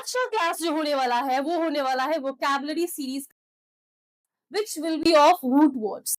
आज का क्लास जो होने वाला है वो होने वाला है vocabulary series which will be of root words.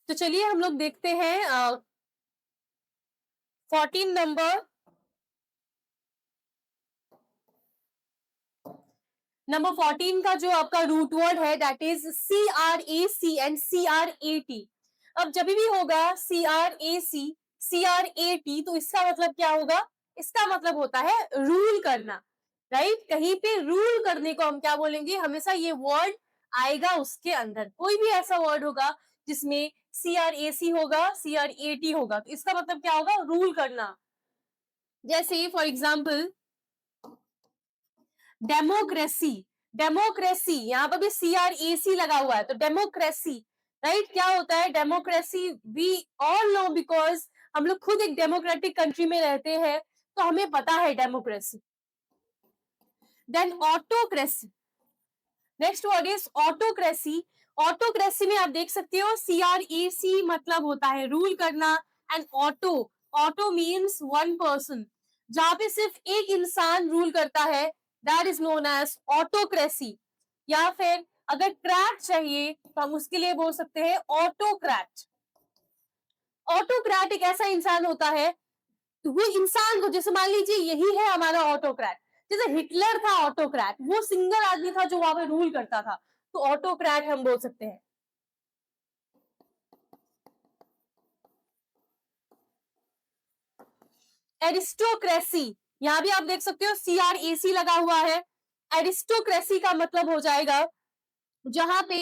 तो चलिए हम लोग देखते हैं 14 नंबर 14 का जो आपका रूट वर्ड है that is CRAC and CRAT। अब जब भी होगा CRAC CRAT तो इसका मतलब क्या होगा? इसका मतलब होता है रूल करना, राइट? कहीं पे रूल करने को हम क्या बोलेंगे? हमेशा ये वर्ड आएगा उसके अंदर। कोई भी ऐसा वर्ड होगा जिसमें CRAC होगा, CRAT होगा, तो इसका मतलब क्या होगा? रूल करना। जैसे फॉर एग्जाम्पल डेमोक्रेसी। डेमोक्रेसी यहाँ पर भी CRAC लगा हुआ है, तो डेमोक्रेसी, राइट? क्या होता है democracy? We all know, because हम लोग खुद एक डेमोक्रेटिक कंट्री में रहते हैं, तो हमें पता है democracy. Then autocracy, next word is autocracy. Autocracy में आप देख सकते हो CRAC मतलब होता है रूल करना, and auto, auto means one person, जहां पे सिर्फ एक इंसान रूल करता है, that is known as autocracy. या फिर अगर क्रैट चाहिए तो हम उसके लिए बोल सकते हैं ऑटोक्रैट। ऑटोक्रैट एक ऐसा इंसान होता है, वो इंसान को, जैसे मान लीजिए यही है हमारा ऑटोक्रैट, जैसे हिटलर था ऑटोक्रैट, वो सिंगल आदमी था जो वहां पे रूल करता था, तो ऑटोक्रैट हम बोल सकते हैं। एरिस्टोक्रेसी, यहां भी आप देख सकते हो CRAC लगा हुआ है। एरिस्टोक्रेसी का मतलब हो जाएगा जहां पे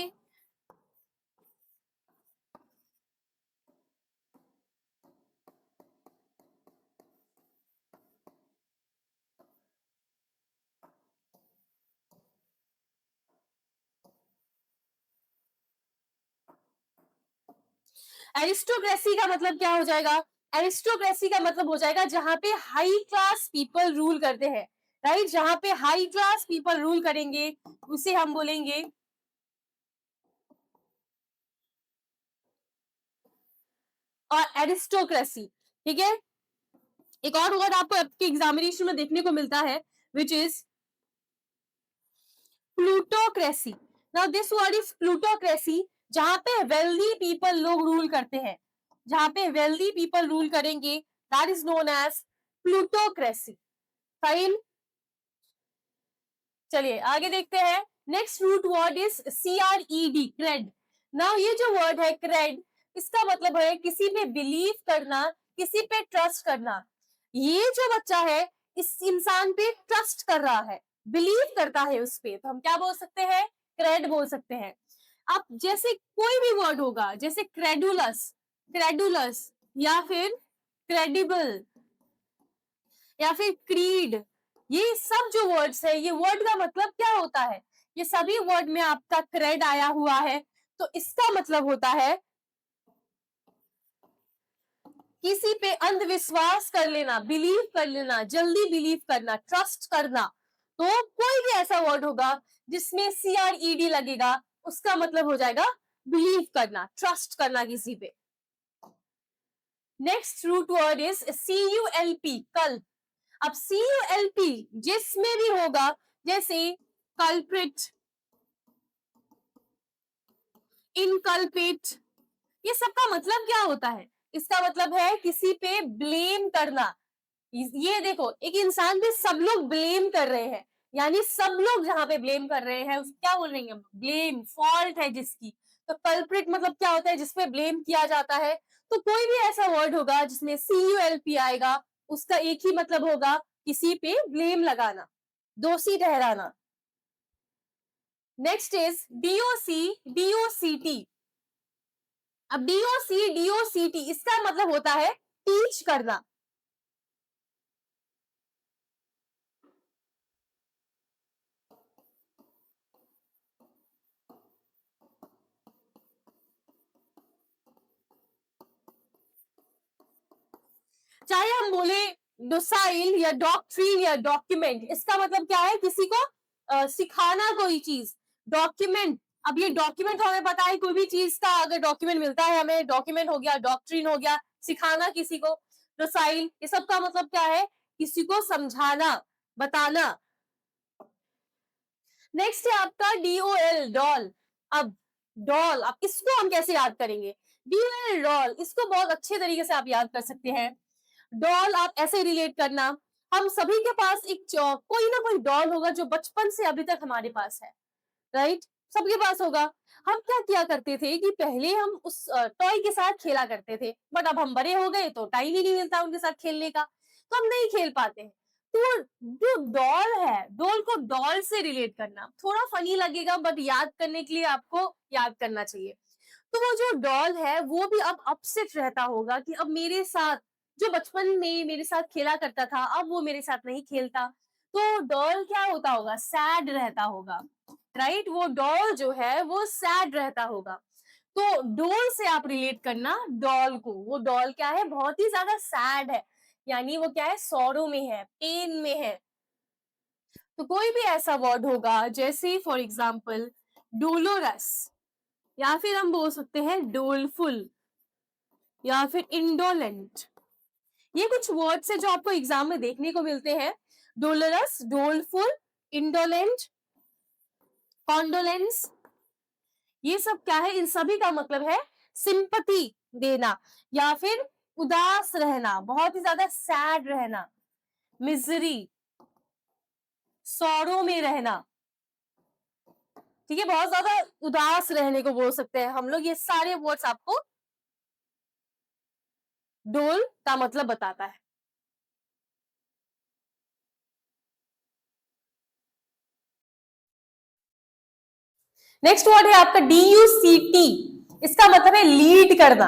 एरिस्टोक्रेसी का मतलब क्या हो जाएगा? एरिस्टोक्रेसी का मतलब हो जाएगा जहां पे हाई क्लास पीपल रूल करते हैं, राइट? जहां पे हाई क्लास पीपल रूल करेंगे उसे हम बोलेंगे और एरिस्टोक्रेसी। ठीक है, एक और वर्ड आपको आपके एग्जामिनेशन में देखने को मिलता है which is plutocracy. Now this word is plutocracy, जहां पे वेल्दी पीपल लोग रूल करते हैं, जहां पे वेल्दी पीपल रूल करेंगे, that is known as plutocracy. Fine, चलिए आगे देखते हैं। Next root word is CRED, cred. Now ये जो वर्ड है क्रेड, इसका मतलब है किसी पे बिलीव करना, किसी पे ट्रस्ट करना। ये जो बच्चा है इस इंसान पे ट्रस्ट कर रहा है, बिलीव करता है उस पे, तो हम क्या बोल सकते हैं? क्रेड बोल सकते हैं। अब जैसे कोई भी वर्ड होगा, जैसे क्रेडुलस, क्रेडुलस, या फिर क्रेडिबल, या फिर क्रीड, ये सब जो वर्ड्स है, ये वर्ड का मतलब क्या होता है? ये सभी वर्ड में आपका क्रेड आया हुआ है, तो इसका मतलब होता है किसी पे अंधविश्वास कर लेना, बिलीव कर लेना, जल्दी बिलीव करना, ट्रस्ट करना। तो कोई भी ऐसा वर्ड होगा जिसमें CRED लगेगा, उसका मतलब हो जाएगा बिलीव करना, ट्रस्ट करना किसी पे। Next root word is CULP, culp. अब CULP जिसमें भी होगा, जैसे कल्प्रिट, इनकल्पेट, ये सबका मतलब क्या होता है? इसका मतलब है किसी पे ब्लेम करना। ये देखो, एक इंसान पे सब लोग ब्लेम कर रहे हैं, यानी सब लोग जहां पे ब्लेम कर रहे हैं उस क्या बोल रहे हैं? ब्लेम, फॉल्ट है जिसकी। तो कल्प्रिट मतलब क्या होता है? जिसपे ब्लेम किया जाता है। तो कोई भी ऐसा वर्ड होगा जिसमें CULP आएगा, उसका एक ही मतलब होगा किसी पे ब्लेम लगाना, दोषी ठहराना। Next is DOC DOCT। अब DOC DOCT इसका मतलब होता है टीच करना। चाहे हम बोले डोसाइल या डॉक्ट्रीन या डॉक्यूमेंट, इसका मतलब क्या है? किसी को सिखाना कोई चीज। डॉक्यूमेंट, अब ये डॉक्यूमेंट हमें पता है कोई भी चीज का अगर डॉक्यूमेंट मिलता है हमें, डॉक्यूमेंट हो गया, डॉक्ट्रीन हो गया, सिखाना किसी को। डोसाइल, ये सब का मतलब क्या है? किसी को समझाना, बताना। नेक्स्ट है आपका डीओएल, डॉल। अब डॉल, अब इसको हम कैसे याद करेंगे? डीओएल, डॉल, इसको बहुत अच्छे तरीके से आप याद कर सकते हैं। डॉल आप ऐसे रिलेट करना, हम सभी के पास एक कोई ना कोई डॉल होगा जो बचपन से अभी तक हमारे पास है, राइट? सबके पास होगा। हम क्या किया करते थे कि पहले हम उस टॉय के साथ खेला करते थे, बट अब हम बड़े हो गए तो टाइम ही नहीं मिलता उनके साथ खेलने का, तो हम नहीं खेल पाते हैं। तो जो डॉल है, डॉल को डॉल से रिलेट करना थोड़ा फनी लगेगा, बट याद करने के लिए आपको याद करना चाहिए। तो वो जो डॉल है वो भी अब अपसेट रहता होगा कि अब मेरे साथ, जो बचपन में मेरे साथ खेला करता था, अब वो मेरे साथ नहीं खेलता। तो डॉल क्या होता होगा? सैड रहता होगा, राइट? वो डॉल जो है वो सैड रहता होगा। तो डॉल से आप रिलेट करना डॉल को, वो डॉल क्या है? बहुत ही ज्यादा सैड है, यानी वो क्या है? सॉरो में है, पेन में है। तो कोई भी ऐसा वर्ड होगा जैसे फॉर एग्जाम्पल डोलोरस, या फिर हम बोल सकते हैं डोलफुल, या फिर इंडोलेंट। ये कुछ वर्ड्स है जो आपको एग्जाम में देखने को मिलते हैं। डोलरस, डोलफुल, इंडोलेंट, कॉन्डोलेंस, ये सब क्या है? इन सभी का मतलब है सिंपैथी देना, या फिर उदास रहना, बहुत ही ज्यादा सैड रहना, मिजरी, सौरों में रहना। ठीक है, बहुत ज्यादा उदास रहने को बोल सकते हैं हम लोग। ये सारे वर्ड्स आपको डोल का मतलब बताता है। नेक्स्ट वर्ड है आपका DUCT, इसका मतलब है लीड करना।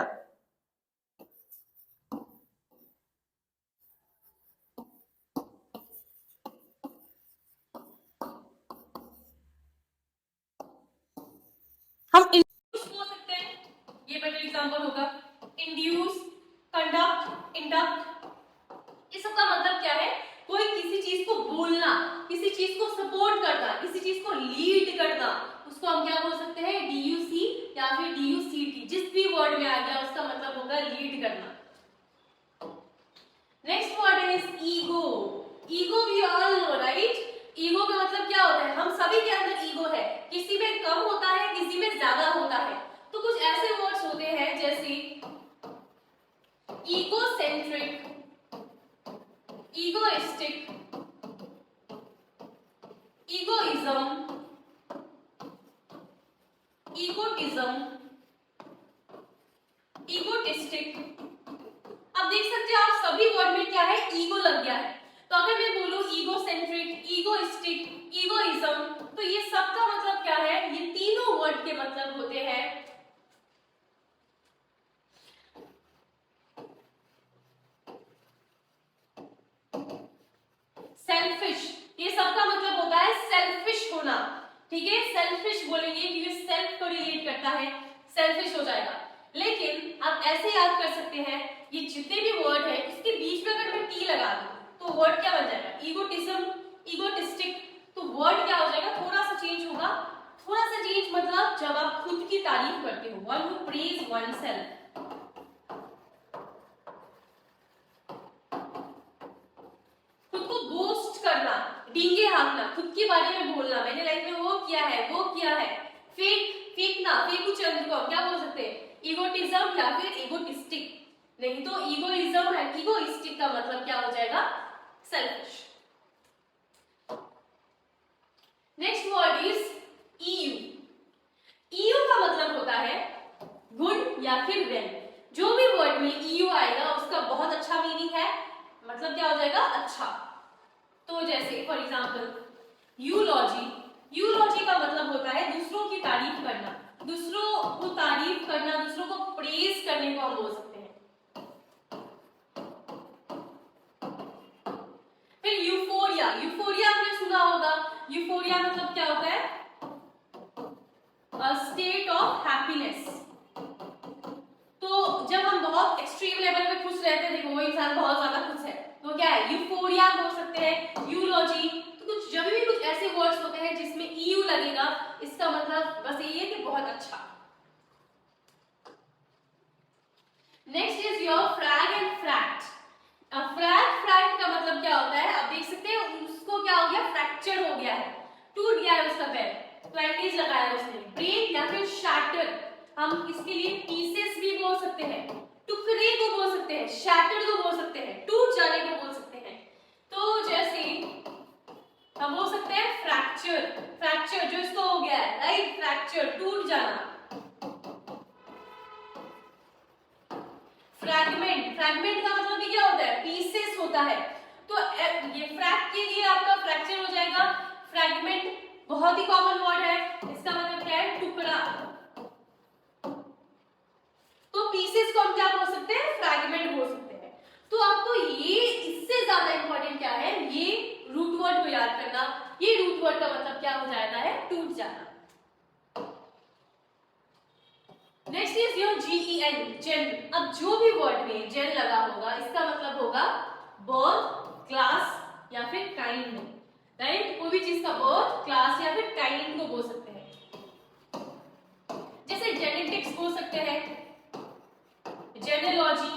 हम इंड्यूस बोल सकते हैं, ये बेटर एग्जांपल होगा। इंड्यूस, कंडक्ट, इंडक्ट, इस सब का मतलब क्या है? कोई किसी चीज को बोलना, किसी चीज को सपोर्ट करना, किसी चीज को लीड करना, उसको हम क्या बोल सकते हैं? DUC या फिर DUCT, जिस भी वर्ड में आ गया उसका मतलब होगा लीड करना। Next word is ego. Ego we all know, right? Ego का मतलब क्या होता है? हम सभी के अंदर ईगो है, किसी में कम होता है, किसी में ज्यादा होता है। तो कुछ ऐसे वर्ड्स होते हैं जैसे ईगोसेंट्रिक, ईगोइस्टिक, ईगोइज्म, ईगोटिज्म, ईगोटिस्टिक। अब देख सकते हो आप सभी वर्ड में क्या है? ईगो लग गया है। तो अगर मैं बोलूं ईगोसेंट्रिक, ईगोइस्टिक, ईगोइज्म, तो ये सब का मतलब क्या है? ये तीनों वर्ड के मतलब होते हैं सेल्फिश। ये सब का मतलब होता है सेल्फिश होना, ठीक है? सेल्फिश बोलेंगे क्योंकि सेल्फ को रिलेट करता है, सेल्फिश हो जाएगा। लेकिन आप ऐसे याद कर सकते हैं, ये जितने भी वर्ड है इसके बीच में अगर मैं टी लगा दूं तो वर्ड क्या बन जाएगा? ईगोटिज्म, ईगोटिस्टिक। तो वर्ड क्या हो जाएगा? थोड़ा सा चेंज होगा। थोड़ा सा चेंज मतलब जब आप खुद की तारीफ करते हो, वन हु प्रेज वनसेल्फ। खुद को बोस्ट करना, डींगे हाँकना, खुद के बारे में बोलना, मैंने लाइफ में वो किया है, वो किया है। फेंकना, फेंकू चंद को हम क्या बोल सकते हैं? ईगोटिज्म या फिर ईगोटिस्टिक। नहीं तो ईगोइज्म है, ईगोइस्टिक का मतलब क्या हो जाएगा? Selfish. Next word is EU. EU का मतलब होता है गुड या फिर वेल। जो भी वर्ड में ईयू आएगा उसका बहुत अच्छा मीनिंग है, मतलब क्या हो जाएगा? अच्छा। तो जैसे फॉर एग्जाम्पल यूलॉजी, यूलॉजी का मतलब होता है दूसरों की तारीफ करना, दूसरों को तारीफ करना, दूसरों को प्रेज करने को हम बोल सकते हैं। फिर यूफोरिया, यूफोरिया आपने सुना होगा। यूफोरिया मतलब क्या होता है? State of happiness. तो जब हम बहुत एक्सट्रीम लेवल पे खुश रहते हैं, देखो वो इंसान बहुत ज्यादा खुश है, तो क्या है? यूफोरिया बोल सकते हैं, यूलॉजी। तो कुछ जब भी कुछ ऐसे वर्ड्स होते हैं जिसमें ईयू लगेगा, इसका मतलब बस यही है कि बहुत अच्छा। Next is your frag and fract. हम इसके लिए पीसेस भी बोल सकते हैं, टुकड़े को बोल सकते हैं, शैटर्ड को बोल सकते हैं, टूट जाने को बोल सकते हैं। तो जैसे हम बोल सकते हैं फ्रैक्चर, फ्रैक्चर जो इसको हो गया है, राइट, फ्रैक्चर, टूट जाना। फ्रैगमेंट, फ्रैगमेंट का मतलब भी क्या होता है, पीसेस होता है। तो ये फ्रैक के लिए आपका फ्रैक्चर हो जाएगा, फ्रैगमेंट बहुत ही कॉमन वर्ड है, इसका मतलब क्या है, टुकड़ा। तो पीसेस को हम क्या बोल सकते हैं, फ्रैगमेंट बोल सकते हैं। तो आपको ये इससे ज्यादा इंपॉर्टेंट क्या है, ये रूट वर्ड को याद करना। ये रूट वर्ड का मतलब क्या हो जाता है, टूट जाना। नेक्स्ट इज योर GEN, जेन। अब जो भी वर्ड में जेन लगा होगा इसका मतलब होगा बर्थ, क्लास या फिर काइंड, राइट। कोई भी चीज का बर्थ, क्लास या फिर काइंड को बोल सकते हैं। जैसे जेनेटिक्स बोल सकते हैं, जेनेलॉजी।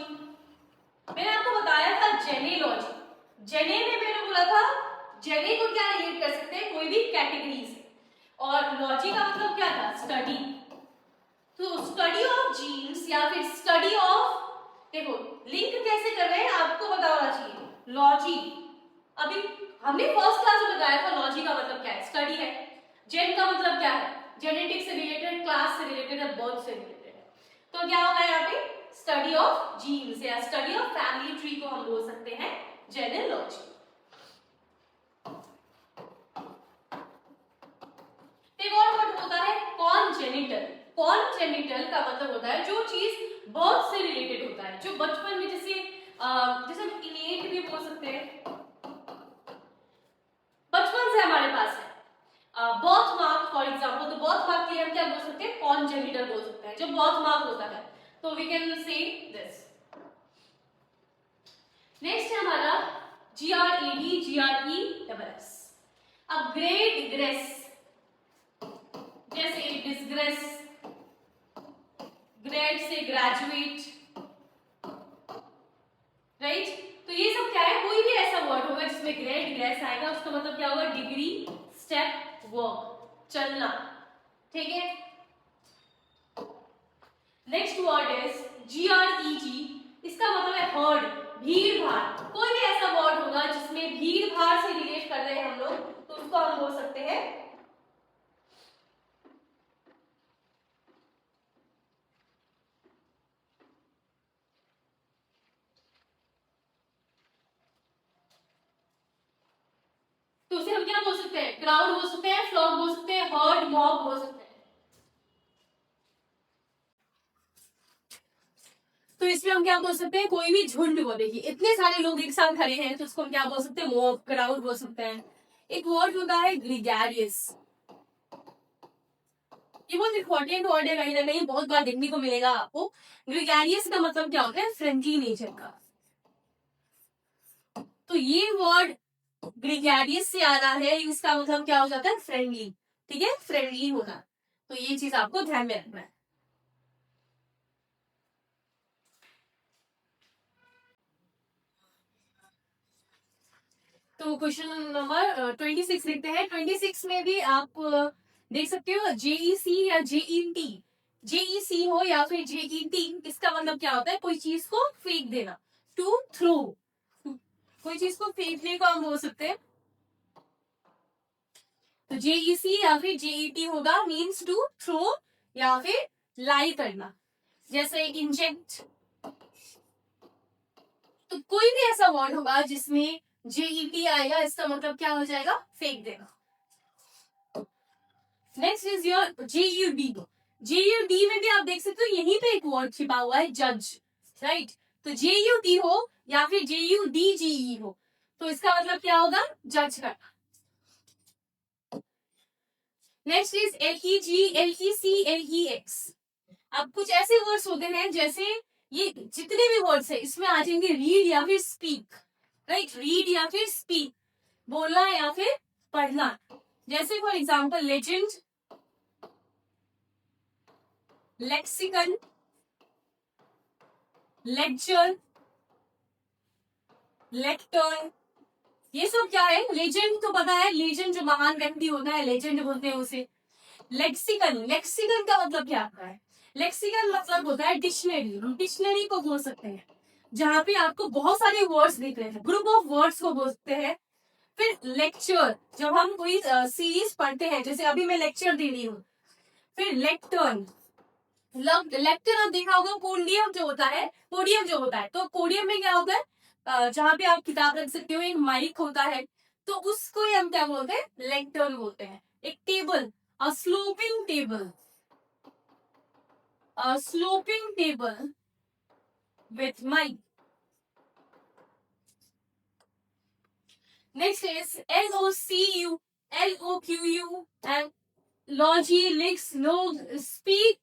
मैंने आपको बताया था जेनेलॉजी, जेने में मैंने बोला था जेने को क्या रिलेट कर सकते हैं, कोई भी कैटेगरी से, और लॉजी का मतलब क्या था, स्टडी। तो स्टडी ऑफ जीन्स या फिर स्टडी ऑफ, देखो लिंक कैसे कर रहे हैं आपको पता होना चाहिए। लॉजी, अभी हमने फर्स्ट क्लास में बताया था लॉजी का मतलब क्या है, स्टडी है। जेन का मतलब क्या है, जेनेटिक्स से रिलेटेड, क्लास से रिलेटेड है, बर्थ से रिलेटेड है। तो क्या होगा यहाँ पे, स्टडी ऑफ जीन्स या स्टडी ऑफ फैमिली ट्री को हम बोल सकते हैं जेनेलॉजी। एक और वर्ड होता है कॉन्जेनिटल। कॉन्जेनिटल का मतलब होता है जो चीज बर्थ से रिलेटेड होता है, जो बचपन में, जैसे जैसे हम इनेट भी बोल सकते हैं, बचपन से हमारे पास है। बर्थ मार्क फॉर एग्जांपल, तो बर्थ मार्क के लिए हम क्या बोल सकते हैं, कॉन्जेनिटल बोल सकते हैं, जो बर्थ मार्क होता है। तो we can say this. Next है हमारा GREDS। अब ग्रेड, ग्रेस, जैसे डिसग्रेस, ग्रेड से ग्रेजुएट, राइट। तो ये सब क्या है, कोई भी ऐसा वर्ड होगा जिसमें ग्रेड, ग्रेस आएगा, उसका मतलब क्या होगा, डिग्री, स्टेप, वर्क, चलना, ठीक है। Next word is GREG। इसका मतलब है हर्ड, भीड़ भाड़। कोई भी ऐसा वर्ड होगा जिसमें भीड़ भाड़ से रिलेट कर रहे हैं हम लोग, तो उसको हम बोल सकते हैं तो उसे हम क्या बोल सकते हैं, क्राउड बोल सकते हैं, फ्लॉक बोल सकते हैं, हर्ड, मॉब बोल सकते हैं। तो इसमें हम क्या बोल सकते हैं, कोई भी झुंड को, देखिए इतने सारे लोग एक साथ खड़े हैं तो उसको हम क्या बोल सकते हैं, मॉब, क्राउड बोल सकते हैं। एक वर्ड होता है ग्रीगैरियस। ये बहुत इंपॉर्टेंट वर्ड है, कहीं ना कहीं बहुत बार देखने को मिलेगा आपको। ग्रीगैरियस का मतलब क्या होता है, फ्रेंडली नेचर का। तो ये वर्ड ग्रीगैरियस से आ रहा है, इसका मतलब क्या हो जाता है, फ्रेंडली, ठीक है, फ्रेंडली होना। तो ये चीज आपको ध्यान में रखना है। तो क्वेश्चन नंबर 26 लिखते हैं। 26 में भी आप देख सकते हो JEC या JET। JEC हो या फिर JET, इसका मतलब क्या होता है, कोई चीज को फेंक देना, टू थ्रो। कोई चीज को फेंकने को हम बोल सकते हैं। तो JEC या फिर JET होगा, मीन्स टू थ्रो या फिर लाई करना, जैसे इंजेक्ट। तो कोई भी ऐसा वर्ड होगा जिसमें JET आएगा, इसका मतलब क्या हो जाएगा, फेंक देना। Next is your JUD। JUD में भी आप देख सकते हो यहीं पे एक वर्ड छिपा हुआ है, जज, राइट। तो JUD हो या फिर JUDGE हो, तो इसका मतलब क्या होगा, जज करना। Next is LEG, LEC, LEX। अब कुछ ऐसे वर्ड्स होते हैं, जैसे ये जितने भी वर्ड्स है इसमें आ जाएंगे रीड या फिर स्पीक, राइट। रीड या फिर स्पीक, बोलना या फिर पढ़ना। जैसे for example legend, lexicon, lecture, lateral, ये सब क्या है, लेजेंड तो पता है, लेजेंड जो महान व्यक्ति होता है, लेजेंड बोलते हैं उसे। लेक्सिकन, लेक्सिकन का मतलब क्या आता है, लेक्सिकन मतलब होता है डिक्शनरी, हम डिक्शनरी को बोल सकते हैं जहाँ पे आपको बहुत सारे वर्ड्स दिख रहे हैं, ग्रुप ऑफ वर्ड्स को बोलते हैं। फिर लेक्चर, जब हम कोई सीरीज पढ़ते हैं, जैसे अभी मैं लेक्चर दे रही हूँ। फिर लेक्टर्न, लेक्चर आप देखा होगा, पोडियम जो होता है, पोडियम जो होता है, तो पोडियम में क्या होता है, जहाँ पे आप किताब रख सकते हो, एक माइक होता है, तो उसको ही हम क्या बोलते हैं, लेक्टर्न बोलते हैं। एक table, a sloping table, a sloping table with mic. Next is LOCU, LOQU and logy, lix, log, speak,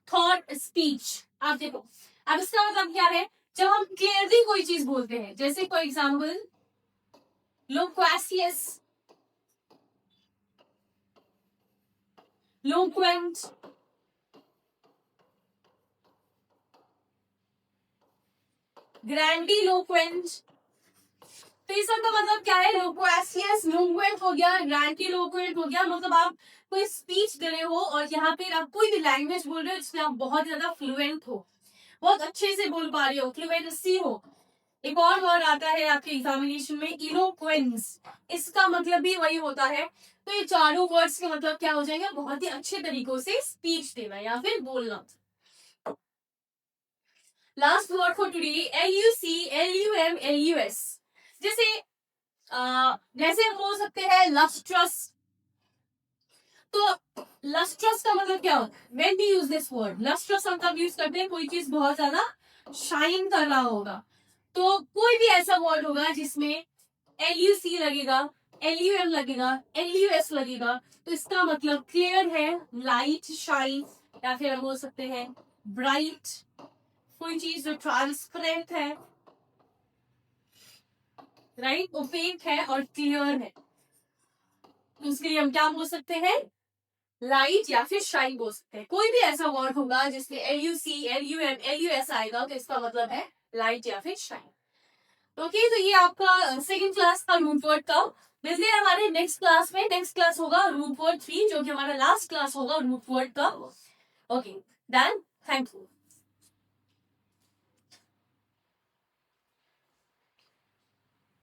thought, speech. आप देखो, अब इसका मतलब क्या है, जब हम क्लियरली कोई चीज बोलते हैं, जैसे फॉर एग्जाम्पल लोक्वासियस, लोक्वेंट, ग्रैंडिलोक्वेंट। तो इस सब का मतलब क्या है, लोक्वासियस, लोक्वेंट हो गया, ग्रैंडिलोक्वेंट हो गया, मतलब आप कोई स्पीच दे रहे हो और यहाँ पे आप कोई भी लैंग्वेज बोल रहे हो जिसमें आप बहुत ज्यादा फ्लुएंट हो, बहुत अच्छे से बोल पा रहे हो, फ्लुएंसी हो। एक और वर्ड आता है आपके एग्जामिनेशन में, इलोक्वेंस, इसका मतलब भी वही होता है। तो ये चारों वर्ड्स के मतलब क्या हो जाएगा, बहुत ही अच्छे तरीकों से स्पीच देना या फिर बोलना। Last word for today, LUC, LUM, LUS। जैसे जैसे हम बोल सकते हैं लस्ट्रस, तो लस्ट्रस का मतलब क्या होता है, when we use this word lustrous, हम तब यूज करते हैं कोई चीज बहुत ज्यादा शाइन कर रहा होगा। तो कोई भी ऐसा वर्ड होगा जिसमें LUC लगेगा, LUM लगेगा, LUS लगेगा, तो इसका मतलब क्लियर है, लाइट, शाइन, या फिर हम बोल सकते हैं ब्राइट, कोई चीज जो ट्रांसपेरेंट है, राइट, ओपेक है और क्लियर है, तो उसके लिए हम क्या बोल सकते हैं, लाइट या फिर शाइन बोल सकते हैं। कोई भी ऐसा वर्ड होगा जिसमें LUC, LUM, LUS आएगा, तो इसका मतलब है लाइट या फिर शाइन। ओके, तो ये आपका सेकंड क्लास था रूट वर्ड का। मिलते हैं हमारे नेक्स्ट क्लास में। नेक्स्ट क्लास होगा रूट वर्ड 3, जो कि हमारा लास्ट क्लास होगा रूट वर्ड का। Okay, done, thank you.